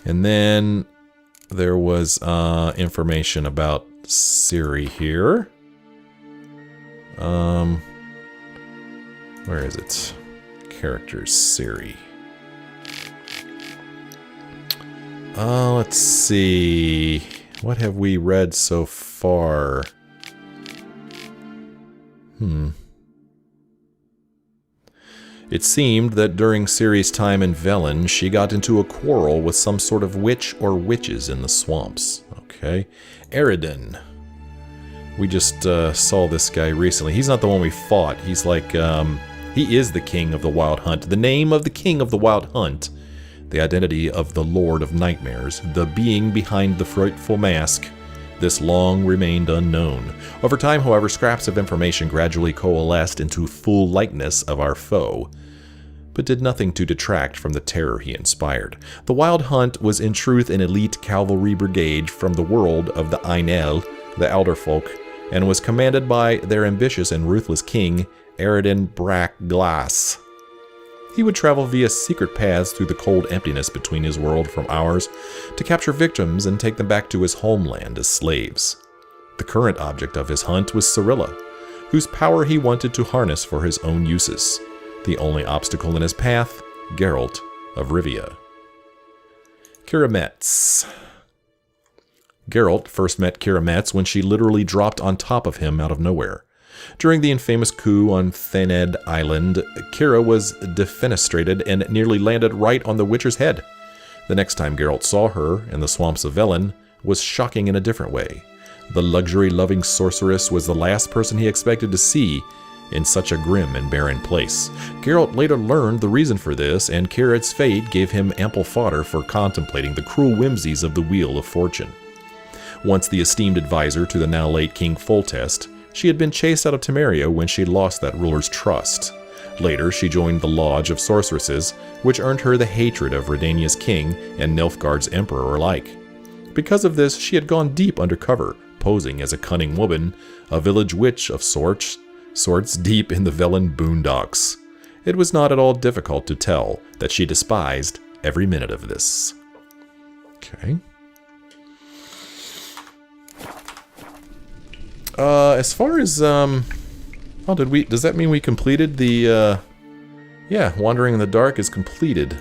And then there was information about Ciri here. Where is it? Characters, Ciri. Let's see. What have we read so far? It seemed that during Ciri's time in Velen, she got into a quarrel with some sort of witch or witches in the swamps. Okay. Eridan. We just saw this guy recently. He's not the one we fought. He's like, he is the king of the Wild Hunt. The name of the king of the Wild Hunt, the identity of the Lord of Nightmares, the being behind the frightful mask, this long remained unknown. Over time, however, scraps of information gradually coalesced into full likeness of our foe, but did nothing to detract from the terror he inspired. The Wild Hunt was in truth an elite cavalry brigade from the world of the Ainel, the Elder Folk, and was commanded by their ambitious and ruthless king, Eridan Brack Glass. He would travel via secret paths through the cold emptiness between his world from ours to capture victims and take them back to his homeland as slaves. The current object of his hunt was Cirilla, whose power he wanted to harness for his own uses. The only obstacle in his path, Geralt of Rivia. Keira Metz. Geralt first met Keira Metz when she literally dropped on top of him out of nowhere. During the infamous coup on Thaned Island, Keira was defenestrated and nearly landed right on the Witcher's head. The next time Geralt saw her in the swamps of Velen was shocking in a different way. The luxury-loving sorceress was the last person he expected to see in such a grim and barren place. Geralt later learned the reason for this, and Keira's fate gave him ample fodder for contemplating the cruel whimsies of the Wheel of Fortune. Once the esteemed advisor to the now-late King Foltest, she had been chased out of Temeria when she lost that ruler's trust. Later, she joined the Lodge of Sorceresses, which earned her the hatred of Redania's king and Nilfgaard's emperor alike. Because of this, she had gone deep undercover, posing as a cunning woman, a village witch of sorts deep in the Velen boondocks. It was not at all difficult to tell that she despised every minute of this. Okay. As far as, does that mean we completed the, yeah, Wandering in the Dark is completed.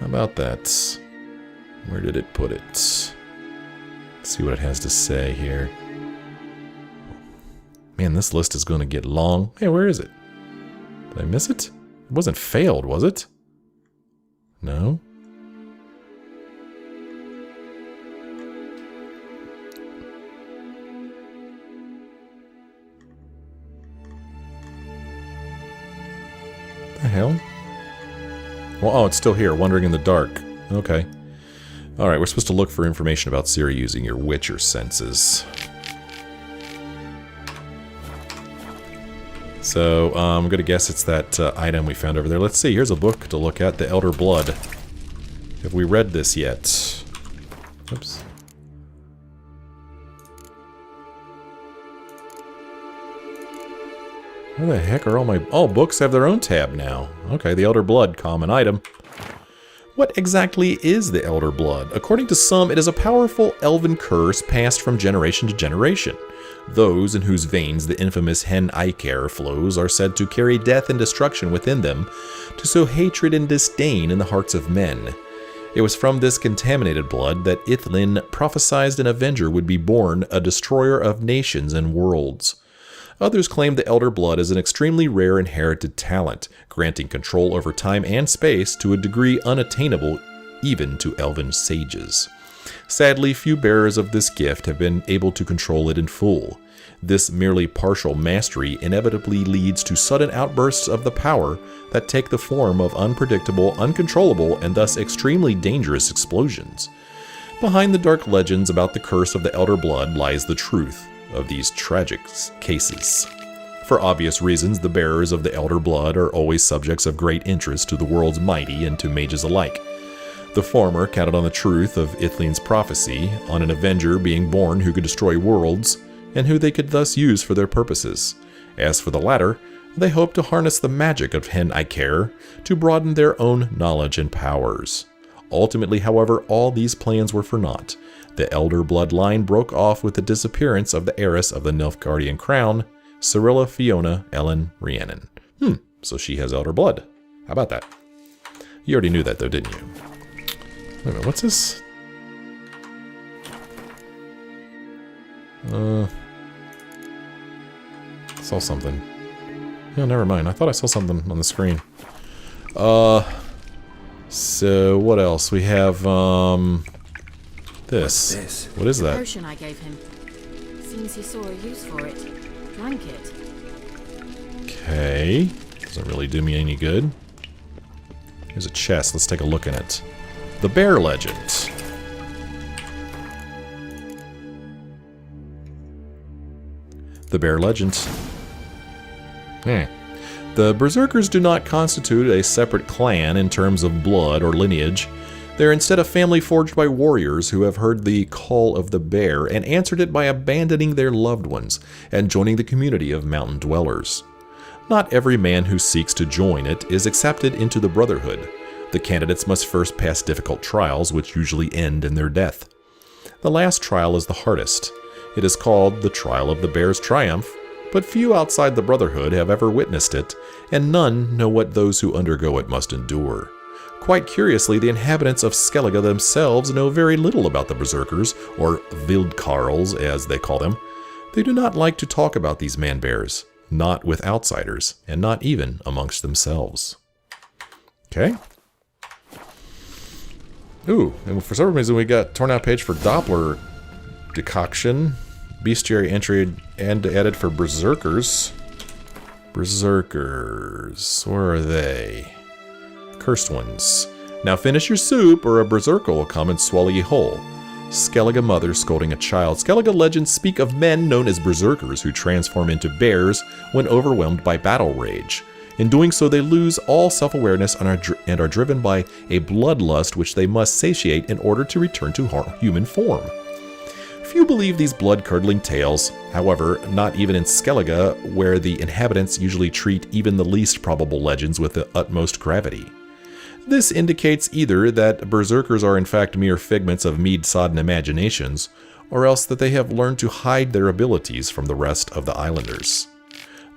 How about that? Where did it put it? Let's see what it has to say here. Man, this list is going to get long. Hey, where is it? Did I miss it? It wasn't failed, was it? No? The hell? Well, oh, it's still here. Wandering in the Dark. Okay. Alright, we're supposed to look for information about Ciri using your Witcher senses. So, I'm going to guess it's that item we found over there. Let's see, here's a book to look at, The Elder Blood. Have we read this yet? Oops. Where the heck are all my... Oh, books have their own tab now. Okay, The Elder Blood, common item. What exactly is the Elder Blood? According to some, it is a powerful elven curse passed from generation to generation. Those in whose veins the infamous Hen Iker flows are said to carry death and destruction within them, to sow hatred and disdain in the hearts of men. It was from this contaminated blood that Ithlin prophesied an avenger would be born, a destroyer of nations and worlds. Others claim the Elder Blood is an extremely rare inherited talent, granting control over time and space to a degree unattainable even to elven sages. Sadly, few bearers of this gift have been able to control it in full. This merely partial mastery inevitably leads to sudden outbursts of the power that take the form of unpredictable, uncontrollable, and thus extremely dangerous explosions. Behind the dark legends about the curse of the Elder Blood lies the truth of these tragic cases. For obvious reasons, the bearers of the Elder Blood are always subjects of great interest to the world's mighty and to mages alike. The former counted on the truth of Ithlin's prophecy, on an avenger being born who could destroy worlds, and who they could thus use for their purposes. As for the latter, they hoped to harness the magic of Hen Iker to broaden their own knowledge and powers. Ultimately, however, all these plans were for naught. The elder bloodline broke off with the disappearance of the heiress of the Nilfgaardian crown, Cirilla Fiona Ellen Rhiannon. So she has elder blood. How about that? You already knew that, though, didn't you? Wait a minute, what's this? Saw something. Yeah, never mind. I thought I saw something on the screen. So what else? We have this. What is that? The potion I gave him. Seems he saw a use for it. Drank it. Okay. Doesn't really do me any good. Here's a chest. Let's take a look in it. The Bear Legend. The Bear Legend. The Berserkers do not constitute a separate clan in terms of blood or lineage. They're instead a family forged by warriors who have heard the call of the bear and answered it by abandoning their loved ones and joining the community of mountain dwellers. Not every man who seeks to join it is accepted into the Brotherhood. The candidates must first pass difficult trials, which usually end in their death. The last trial is the hardest. It is called the Trial of the Bear's Triumph, but few outside the Brotherhood have ever witnessed it, and none know what those who undergo it must endure. Quite curiously, the inhabitants of Skellige themselves know very little about the Berserkers, or Wildkarls as they call them. They do not like to talk about these man-bears, not with outsiders, and not even amongst themselves. Okay. Ooh, and for some reason we got torn out page for Doppler decoction. Bestiary entry and added for Berserkers. Berserkers. Where are they? Cursed ones. Now finish your soup or a berserker will come and swallow you whole. Skellige mother scolding a child. Skellige legends speak of men known as berserkers who transform into bears when overwhelmed by battle rage. In doing so, they lose all self-awareness and are driven by a bloodlust which they must satiate in order to return to human form. Few believe these blood-curdling tales, however, not even in Skellige, where the inhabitants usually treat even the least probable legends with the utmost gravity. This indicates either that berserkers are in fact mere figments of mead-sodden imaginations, or else that they have learned to hide their abilities from the rest of the islanders.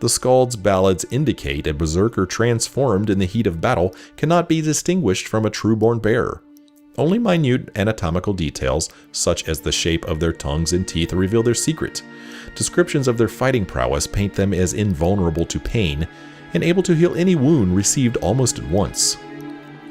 The Skald's ballads indicate a berserker transformed in the heat of battle cannot be distinguished from a true-born bear. Only minute anatomical details, such as the shape of their tongues and teeth, reveal their secret. Descriptions of their fighting prowess paint them as invulnerable to pain, and able to heal any wound received almost at once.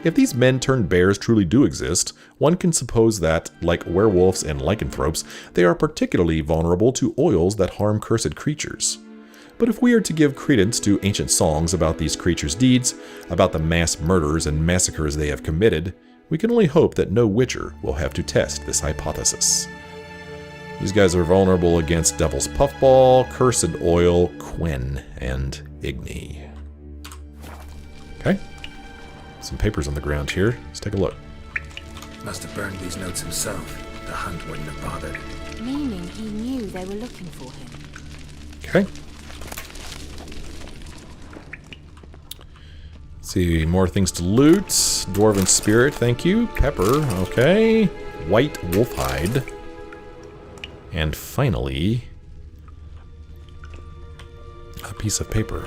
If these men-turned-bears truly do exist, one can suppose that, like werewolves and lycanthropes, they are particularly vulnerable to oils that harm cursed creatures. But if we are to give credence to ancient songs about these creatures' deeds, about the mass murders and massacres they have committed, we can only hope that no witcher will have to test this hypothesis. These guys are vulnerable against Devil's Puffball, Cursed Oil, Quen, and Igni. Okay. Some papers on the ground here. Let's take a look. Must have burned these notes himself. The hunt wouldn't have bothered. Meaning he knew they were looking for him. Okay. Let's see, more things to loot. Dwarven Spirit, thank you. Pepper, okay. White Wolf Hide. And finally, a piece of paper.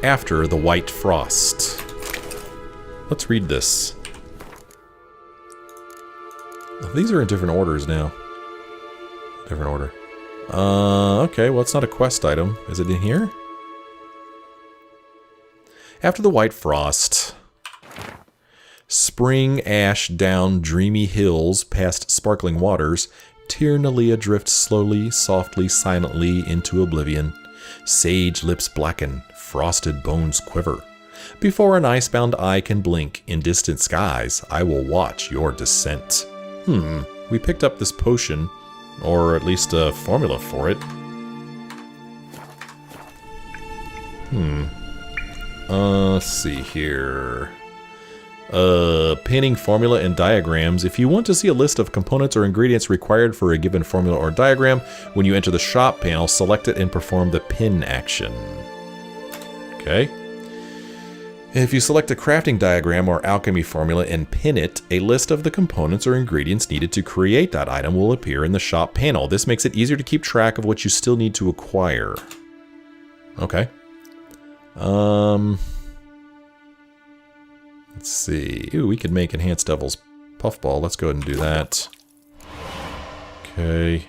After the White Frost. Let's read this. These are in different orders now. Different order. Okay, well, it's not a quest item. Is it in here? After the White Frost. Spring ash down dreamy hills past sparkling waters. Tyr Nalia drifts slowly, softly, silently into oblivion. Sage lips blacken, frosted bones quiver. Before an icebound eye can blink, in distant skies, I will watch your descent. We picked up this potion, or at least a formula for it. Let's see here. Painting formula and diagrams. If you want to see a list of components or ingredients required for a given formula or diagram, when you enter the shop panel, select it and perform the pin action. Okay. If you select a crafting diagram or alchemy formula and pin it, a list of the components or ingredients needed to create that item will appear in the shop panel. This makes it easier to keep track of what you still need to acquire. Okay. Let's see. Ooh, we could make Enhanced Devil's Puffball. Let's go ahead and do that. Okay.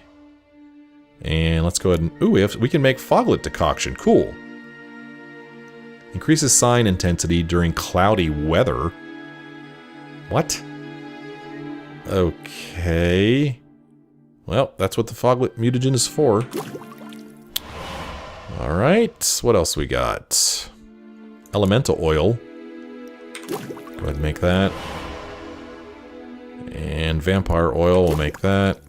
And let's go ahead and... Ooh, we can make Foglet Decoction. Cool. Increases sign intensity during cloudy weather. What? Okay. Well, that's what the Foglet mutagen is for. Alright. What else we got? Elemental oil. Go ahead and make that. And vampire oil, we'll make that.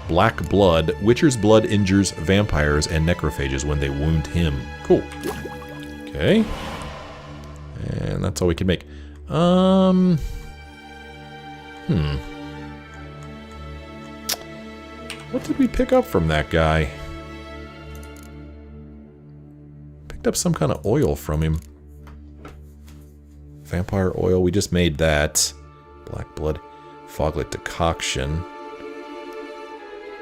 Black blood. Witcher's blood injures vampires and necrophages when they wound him. Cool. Okay. And that's all we can make. What did we pick up from that guy? Picked up some kind of oil from him. Vampire oil, we just made that. Black blood. Foglet decoction.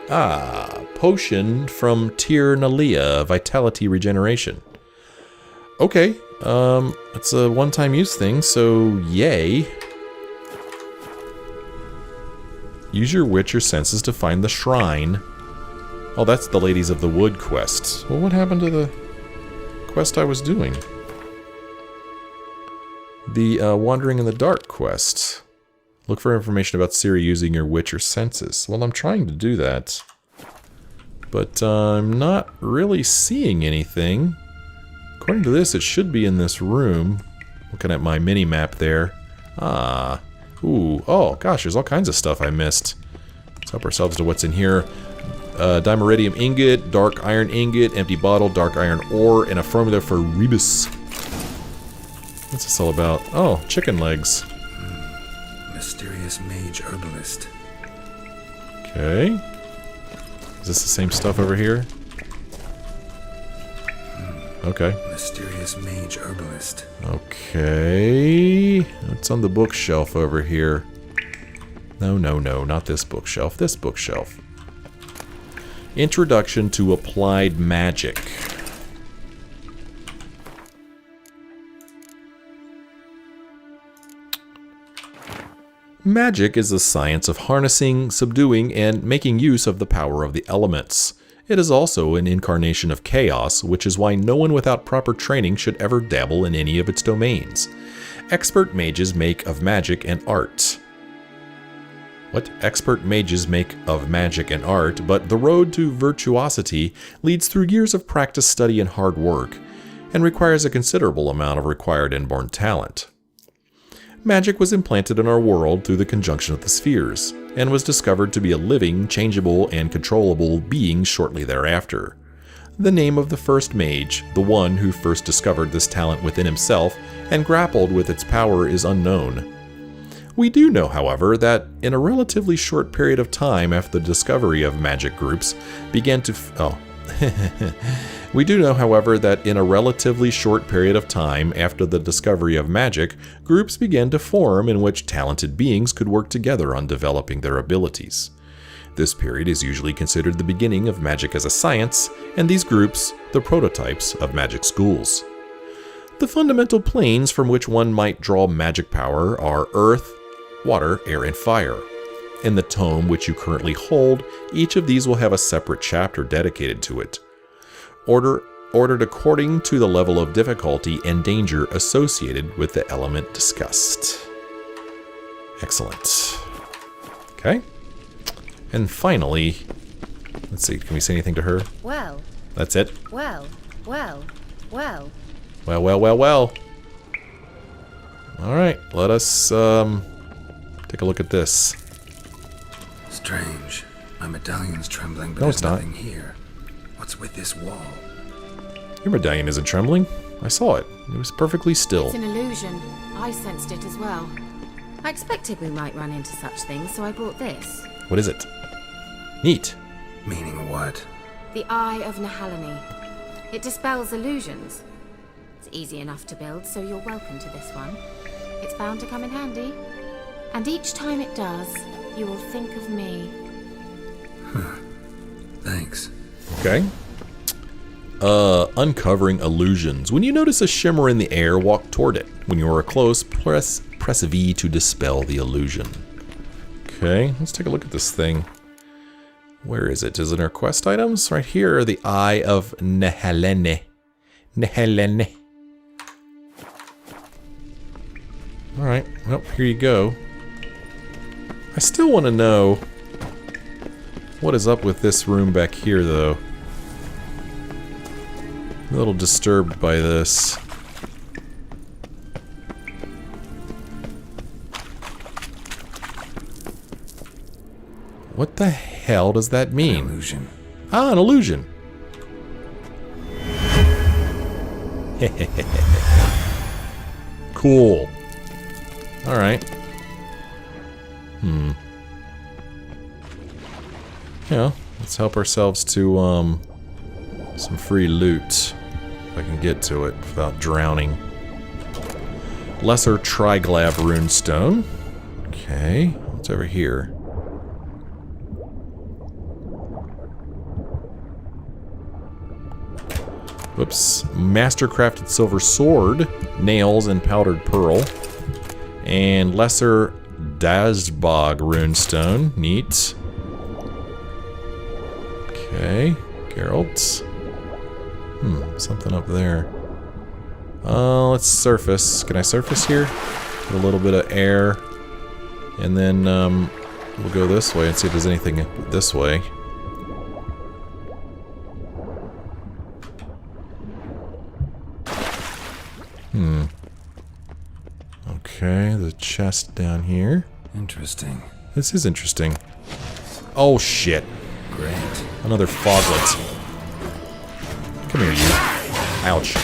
Ah, potion from Tir Nalia, vitality regeneration. Okay, it's a one-time use thing, so yay. Use your Witcher senses to find the shrine. Oh, that's the Ladies of the Wood quest. Well, what happened to the quest I was doing? The Wandering in the Dark quest. Look for information about Ciri using your Witcher senses. Well, I'm trying to do that. But I'm not really seeing anything. According to this, it should be in this room. Looking at my mini-map there. Ah. Ooh. Oh, gosh, there's all kinds of stuff I missed. Let's help ourselves to what's in here. Dimeridium ingot, dark iron ingot, empty bottle, dark iron ore, and a formula for Rebis. What's this all about? Oh, chicken legs. Mysterious mage herbalist. Okay. Is this the same stuff over here? Okay. Mysterious mage herbalist. Okay. What's on the bookshelf over here? No, no, no, not this bookshelf. This bookshelf. Introduction to Applied Magic. Magic is the science of harnessing, subduing, and making use of the power of the elements. It is also an incarnation of chaos, which is why no one without proper training should ever dabble in any of its domains. Expert mages make of magic and art. What? Expert mages make of magic and art, but the road to virtuosity leads through years of practice, study, and hard work, and requires a considerable amount of required inborn talent. Magic was implanted in our world through the conjunction of the spheres, and was discovered to be a living, changeable, and controllable being shortly thereafter. The name of the first mage, the one who first discovered this talent within himself and grappled with its power, is unknown. We do know, however, that in a relatively short period of time after the discovery of magic groups began to We do know, however, that in a relatively short period of time after the discovery of magic, groups began to form in which talented beings could work together on developing their abilities. This period is usually considered the beginning of magic as a science, and these groups, the prototypes of magic schools. The fundamental planes from which one might draw magic power are earth, water, air, and fire. In the tome which you currently hold, each of these will have a separate chapter dedicated to it. Ordered according to the level of difficulty and danger associated with the element discussed. Excellent. Okay. And finally, let's see, can we say anything to her? Well. That's it? Well. Well. Alright, let us take a look at this. Strange. My medallion's trembling, but No, there's it's not. nothing here. What's with this wall? Your medallion isn't trembling. I saw it. It was perfectly still. It's an illusion. I sensed it as well. I expected we might run into such things, so I brought this. What is it? Neat. Meaning what? The Eye of Nehaleni. It dispels illusions. It's easy enough to build, so you're welcome to this one. It's bound to come in handy. And each time it does, you will think of me. Thanks. Okay. Uncovering illusions. When you notice a shimmer in the air, walk toward it. When you are close, press V to dispel the illusion. Okay, let's take a look at this thing. Where is it? Is it in our quest items? Right here, the Eye of Nehaleni. Nehaleni. Alright, well, here you go. I still want to know what is up with this room back here, though. A little disturbed by this. What the hell does that mean? An illusion. Ah, an illusion. Cool. Alright. Yeah, let's help ourselves to, some free loot. If I can get to it without drowning. Lesser Triglab runestone. Okay, what's over here? Whoops. Mastercrafted silver sword, nails, and powdered pearl. And lesser Dasbog runestone. Neat. Okay, Geralt's. Something up there. Let's surface. Can I surface here? Get a little bit of air. And then, we'll go this way and see if there's anything this way. Okay, the chest down here. Interesting. This is interesting. Oh, shit. Great. Another foglet. Come here, you. Ouch.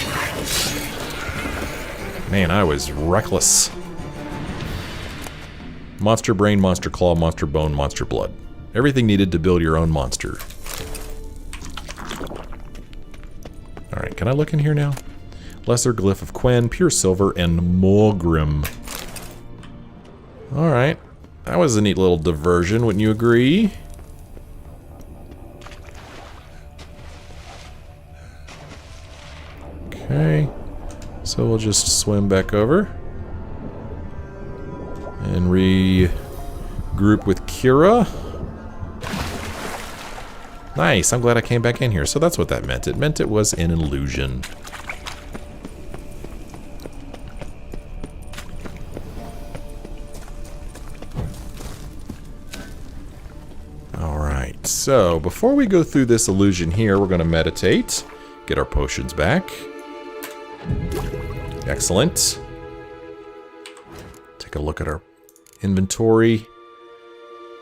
Man, I was reckless. Monster brain, monster claw, monster bone, monster blood. Everything needed to build your own monster. Alright, can I look in here now? Lesser glyph of Quen, pure silver, and Morgrim. Alright. That was a neat little diversion, wouldn't you agree? Okay. So we'll just swim back over. And regroup with Keira. Nice, I'm glad I came back in here. So that's what that meant. It meant it was an illusion. Alright, so before we go through this illusion here, we're going to meditate. Get our potions back. Excellent. Take a look at our inventory.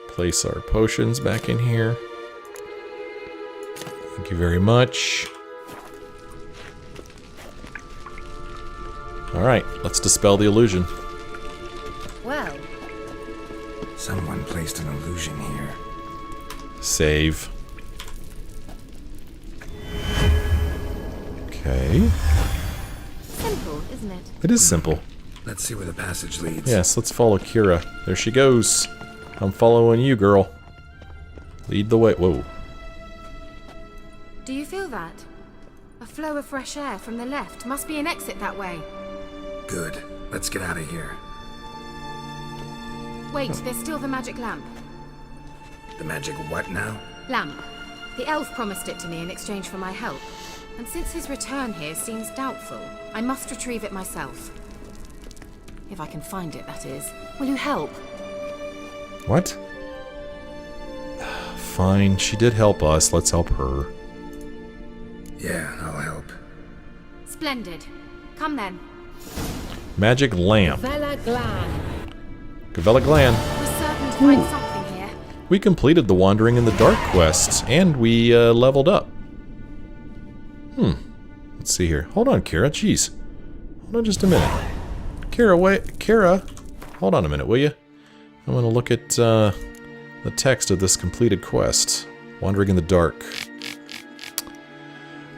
Place our potions back in here. Thank you very much. Alright, let's dispel the illusion. Well, Someone placed an illusion here. Save. Okay. simple, isn't it? It is simple. Let's see where the passage leads. Yes, let's follow Keira. There she goes. I'm following you, girl. Lead the way. Whoa. Do you feel that? A flow of fresh air from the left. Must be an exit that way. Good. Let's get out of here. Wait, there's still the magic lamp. The magic what now? Lamp. The elf promised it to me in exchange for my help. And since his return here seems doubtful, I must retrieve it myself. If I can find it, that is. Will you help? What? Fine, she did help us. Let's help her. Yeah, I'll help. Splendid. Come then. Magic lamp. Vela Glan. Gavella Glan. We're certain to find something here. We completed the Wandering in the Dark quest, and we leveled up. Let's see here. Hold on, Keira. Jeez. Hold on just a minute. Keira, wait. Keira, hold on a minute, will you? I want to look at the text of this completed quest. Wandering in the Dark.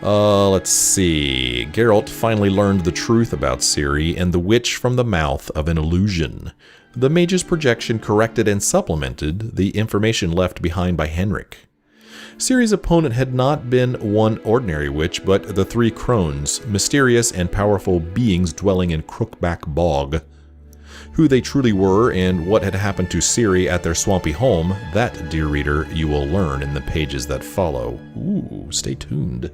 Let's see. Geralt finally learned the truth about Ciri and the witch from the mouth of an illusion. The mage's projection corrected and supplemented the information left behind by Henrik. Ciri's opponent had not been one ordinary witch, but the three Crones, mysterious and powerful beings dwelling in Crookback Bog. Who they truly were and what had happened to Ciri at their swampy home, that, dear reader, you will learn in the pages that follow. Ooh, stay tuned.